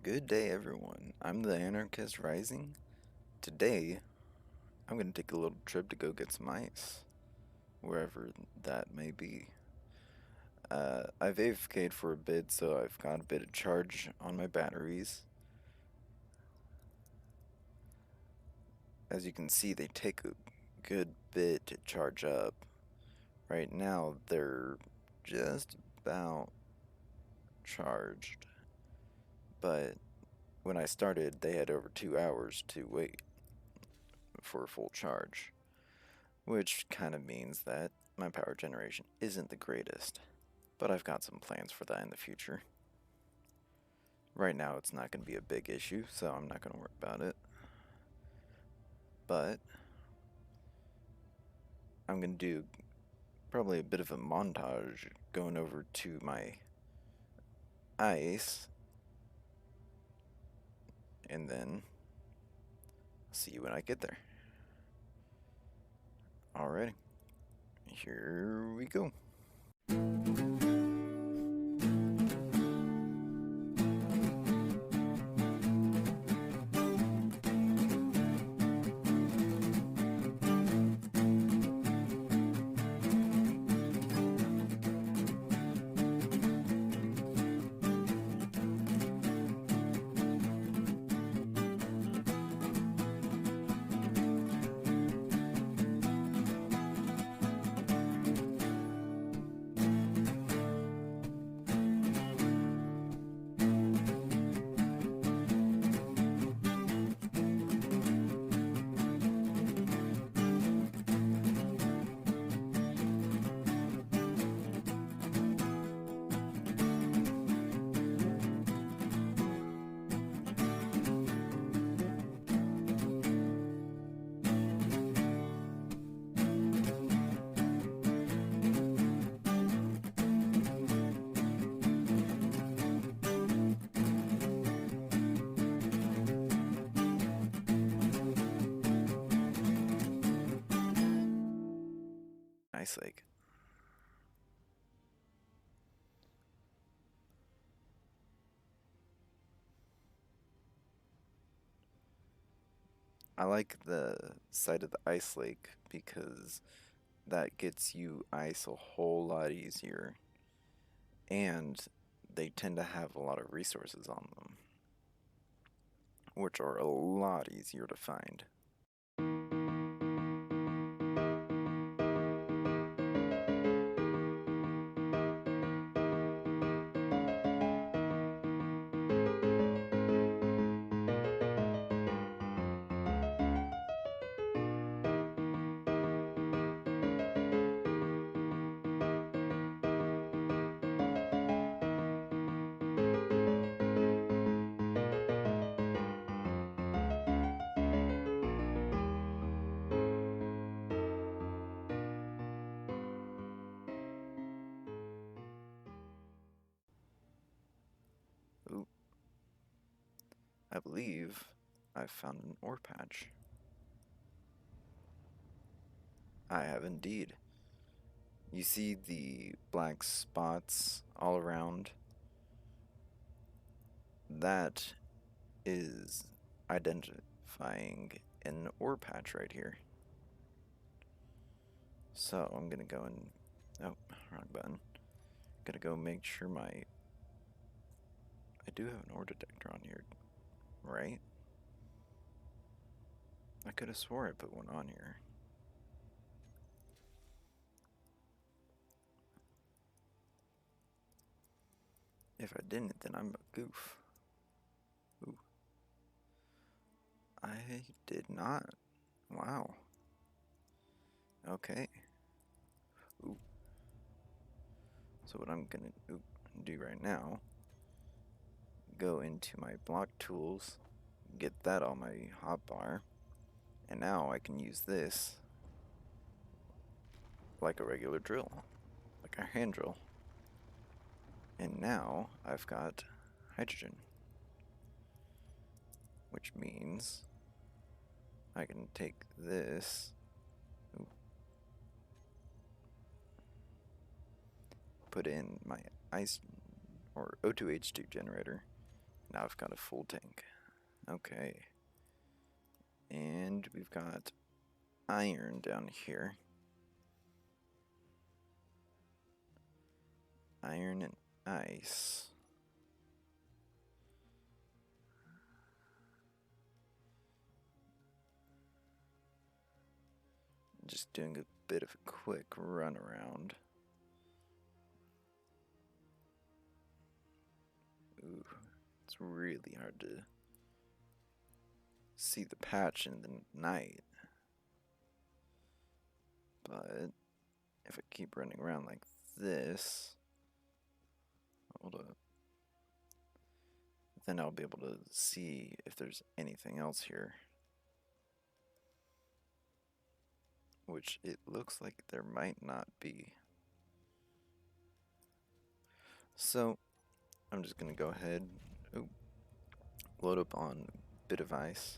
Good day, everyone. I'm the Anarchist Rising. Today, I'm going to take a little trip to go get some ice, wherever that may be. I've AFK'd for a bit, so I've got a bit of charge on my batteries. As you can see, they take a good bit to charge up. Right now, they're just about charged, but when I started, they had over 2 hours to wait for a full charge, which kind of means that my power generation isn't the greatest, but I've got some plans for that in the future. Right now it's not going to be a big issue, so I'm not going to worry about it. But I'm going to do probably a bit of a montage going over to my ice, and then see you when I get there. Alrighty, here we go. Ice Lake. I like the side of the ice lake because that gets you ice a whole lot easier, and they tend to have a lot of resources on them, which are a lot easier to find. Ooh, I believe I've found an ore patch. I have indeed. You see the black spots all around? That is identifying an ore patch right here. So I'm gonna go and, oh, wrong button. Gotta go make sure I do have an ore detector on here, right? I could have swore I put one on here. If I didn't, then I'm a goof. Ooh. I did not. Wow. Okay. Ooh. So what I'm gonna do right now, go into my block tools, get that on my hotbar, and now I can use this like a regular drill, like a hand drill. And now I've got hydrogen, which means I can take this, put in my ice or O2H2 generator, Now I've got a full tank. Okay. And we've got iron down here. Iron and ice. Just doing a bit of a quick run around. Ooh, it's really hard to see the patch in the night. But if I keep running around like this, hold up, then I'll be able to see if there's anything else here. Which it looks like there might not be. So I'm just gonna go ahead, load up on a bit of ice.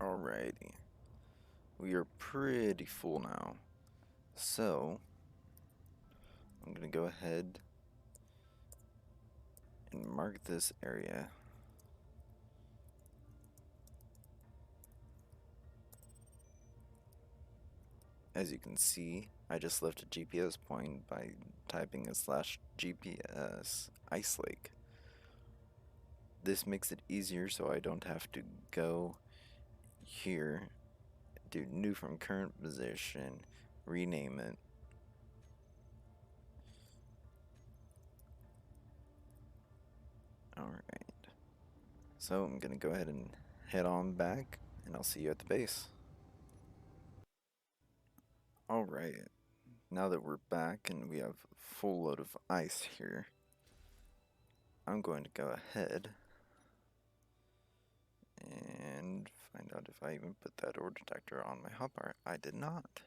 Alrighty. We are pretty full now. So I'm gonna go ahead and mark this area. As you can see, I just left a GPS point by typing a /GPS ice lake. This makes it easier so I don't have to go here, do new from current position, rename it. Alright. So I'm gonna go ahead and head on back, and I'll see you at the base. Alright. Now that we're back and we have a full load of ice here, I'm going to go ahead and find out if I even put that ore detector on my hotbar. I did not.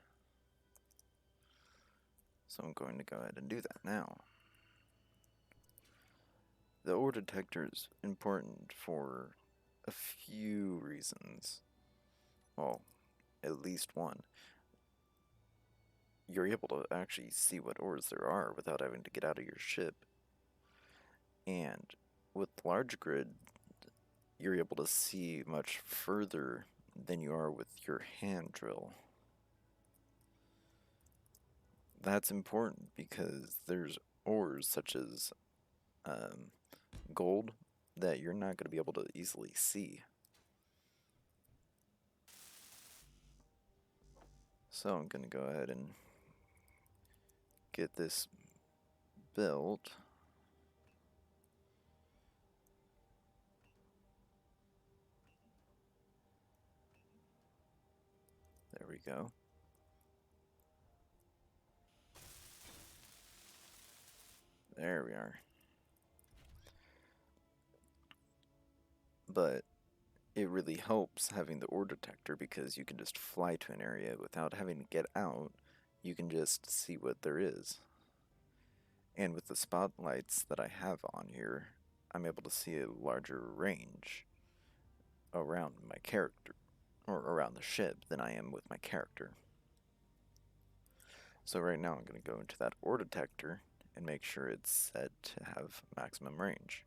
So I'm going to go ahead and do that now. The ore detector is important for a few reasons. Well, at least one. You're able to actually see what ores there are without having to get out of your ship. And with large grid, you're able to see much further than you are with your hand drill. That's important because there's ores such as gold that you're not going to be able to easily see. So I'm going to go ahead and get this built. There we go. There we are. But it really helps having the ore detector because you can just fly to an area without having to get out. You can just see what there is. And with the spotlights that I have on here, I'm able to see a larger range around my character, or around the ship, than I am with my character. So right now I'm going to go into that ore detector and make sure it's set to have maximum range.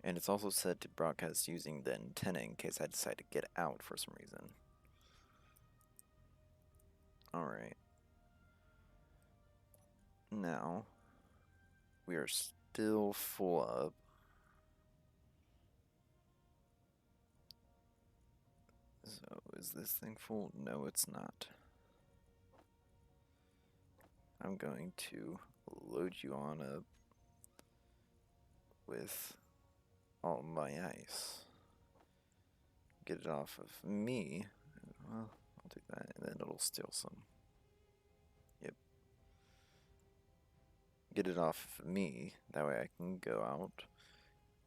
And it's also set to broadcast using the antenna in case I decide to get out for some reason. Alright. Now, we are still full up. So, is this thing full? No, it's not. I'm going to load you on up with all my ice. Get it off of me. Well, I'll do that, and then it'll steal some. Yep. Get it off of me. That way I can go out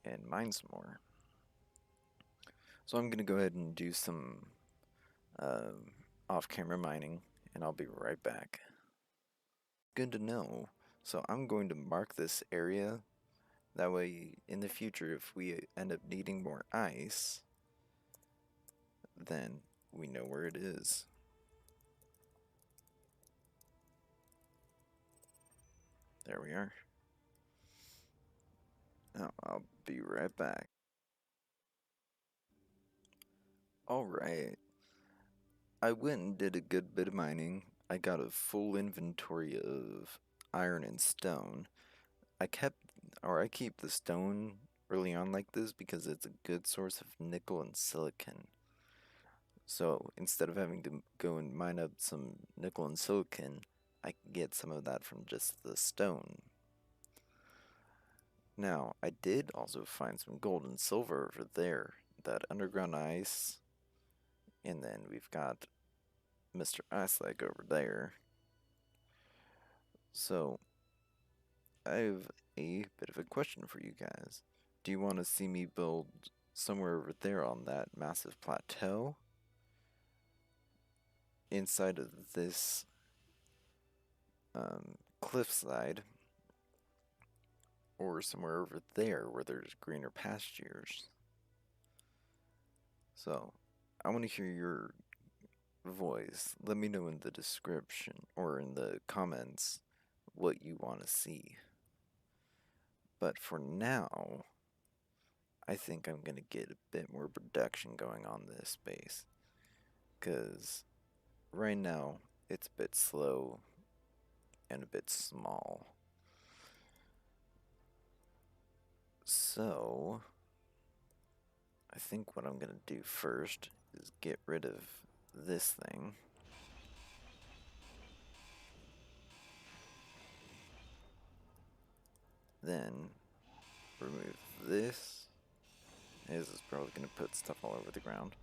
and mine some more. So I'm going to go ahead and do some off-camera mining, and I'll be right back. Good to know. So I'm going to mark this area. That way, in the future, if we end up needing more ice, then we know where it is. There we are. Now, I'll be right back. Alright. I went and did a good bit of mining. I got a full inventory of iron and stone. I keep the stone early on like this because it's a good source of nickel and silicon. So instead of having to go and mine up some nickel and silicon, I can get some of that from just the stone. Now, I did also find some gold and silver over there, that underground ice, and then we've got Mr. Iceleg over there. So, I have a bit of a question for you guys. Do you want to see me build somewhere over there on that massive plateau? Inside of this cliffside? Or somewhere over there where there's greener pastures? So, I want to hear your voice. Let me know in the description or in the comments what you want to see. But for now, I think I'm going to get a bit more production going on this space. Because right now, it's a bit slow and a bit small. So, I think what I'm going to do first is get rid of this thing. Then remove this. This is probably going to put stuff all over the ground.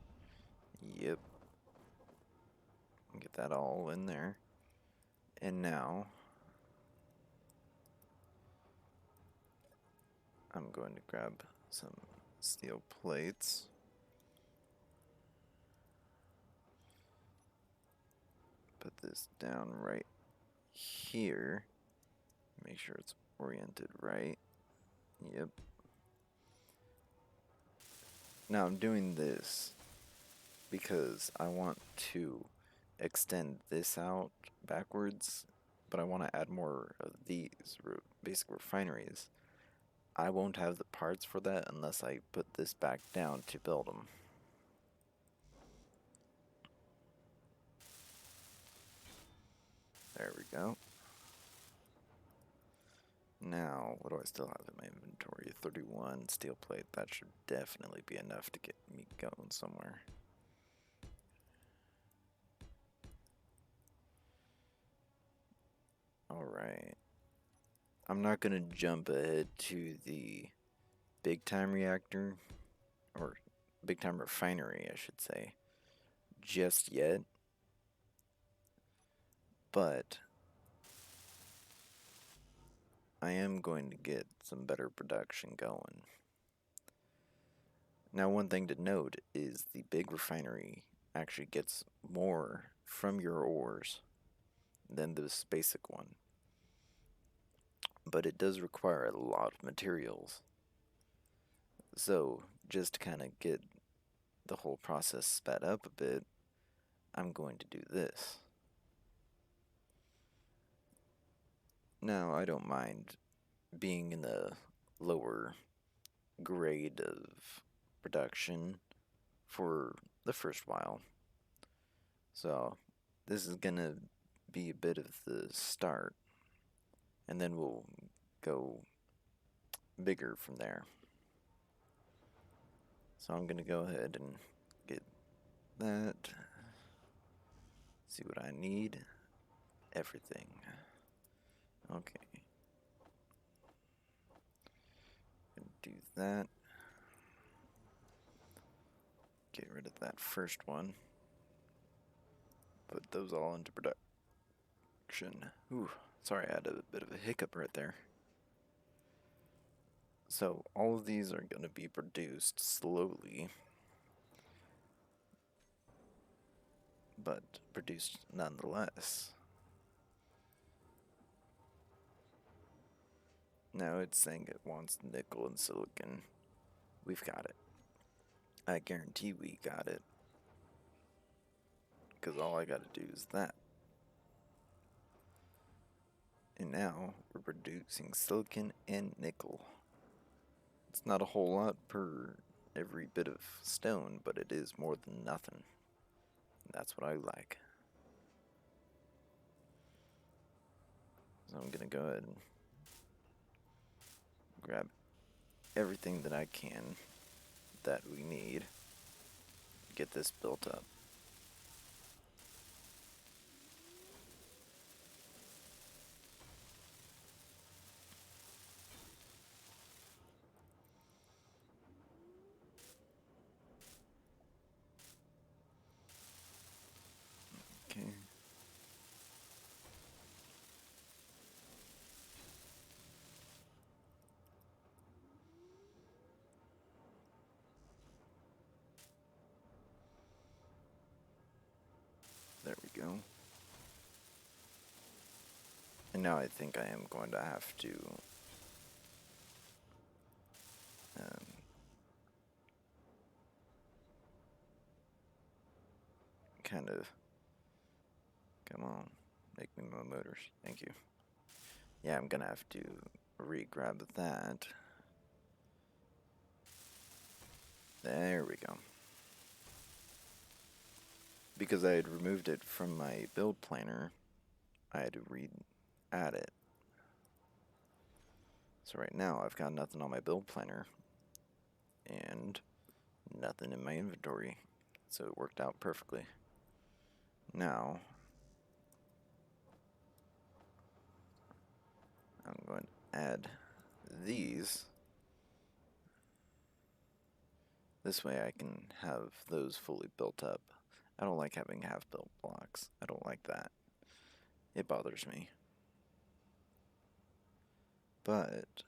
Yep. Get that all in there. And now I'm going to grab some steel plates. Put this down right here. Make sure it's oriented right. Yep. Now I'm doing this because I want to extend this out backwards, but I want to add more of these basic refineries. I won't have the parts for that unless I put this back down to build them. There we go. Now, what do I still have in my inventory? 31 steel plate. That should definitely be enough to get me going somewhere. Alright. I'm not going to jump ahead to the big time reactor, or big time refinery, I should say, just yet. But I am going to get some better production going. Now, one thing to note is the big refinery actually gets more from your ores than this basic one. but it does require a lot of materials. So, just to kind of get the whole process sped up a bit, I'm going to do this. Now, I don't mind being in the lower grade of production for the first while. So, this is gonna be a bit of the start, and then we'll go bigger from there. So, I'm gonna go ahead and get that. See what I need. Everything. Okay. Do that. Get rid of that first one. Put those all into production. Ooh, sorry, I had a bit of a hiccup right there. So all of these are going to be produced slowly, but produced nonetheless. Now it's saying it wants nickel and silicon. We've got it. I guarantee we got it, because all I got to do is that. And now we're producing silicon and nickel. It's not a whole lot per every bit of stone, but it is more than nothing. That's what I like. So I'm gonna go ahead and grab everything that I can that we need to get this built up. Okay. There we go. And now I think I am going to have to um, kind of, come on, make me my motors. Thank you. Yeah, I'm gonna have to re-grab that. There we go. Because I had removed it from my build planner, I had to re-add it. So right now I've got nothing on my build planner and nothing in my inventory. So it worked out perfectly. Now I'm going to add these. This way I can have those fully built up. I don't like having half-built blocks. I don't like that. It bothers me. But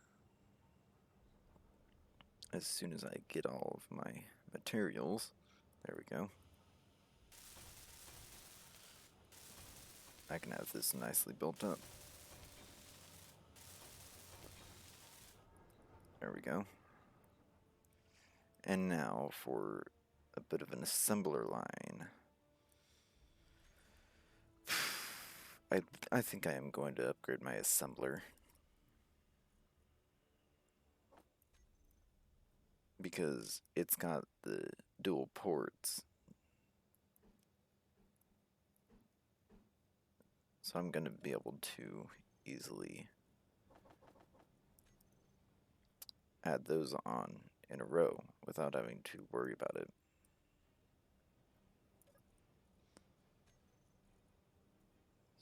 as soon as I get all of my materials, there we go, I can have this nicely built up. There we go. And now for a bit of an assembler line. I think I am going to upgrade my assembler, because it's got the dual ports. So I'm going to be able to easily add those on in a row without having to worry about it.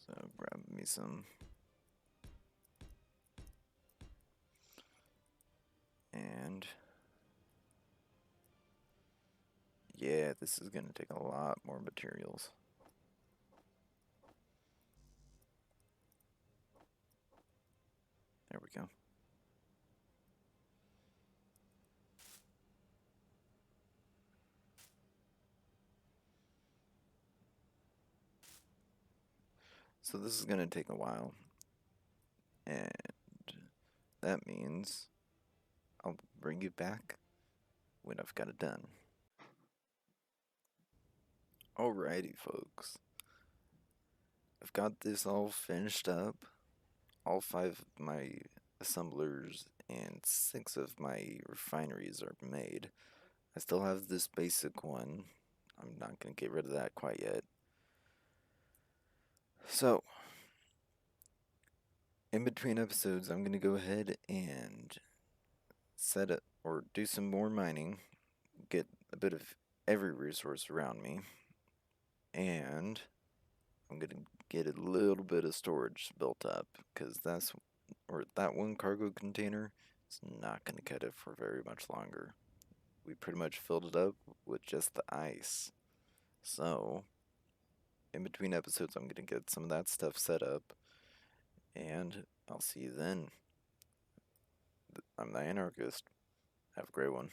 So grab me some. And yeah, this is going to take a lot more materials. There we go. So this is going to take a while. And that means I'll bring you back when I've got it done. Alrighty, folks. I've got this all finished up. All 5 of my assemblers and 6 of my refineries are made. I still have this basic one. I'm not going to get rid of that quite yet. So, in between episodes, I'm going to go ahead and set it or do some more mining, get a bit of every resource around me, and I'm going to get a little bit of storage built up because that one cargo container is not going to cut it for very much longer. We pretty much filled it up with just the ice. So, in between episodes, I'm going to get some of that stuff set up, and I'll see you then. I'm the Anarchist. Have a great one.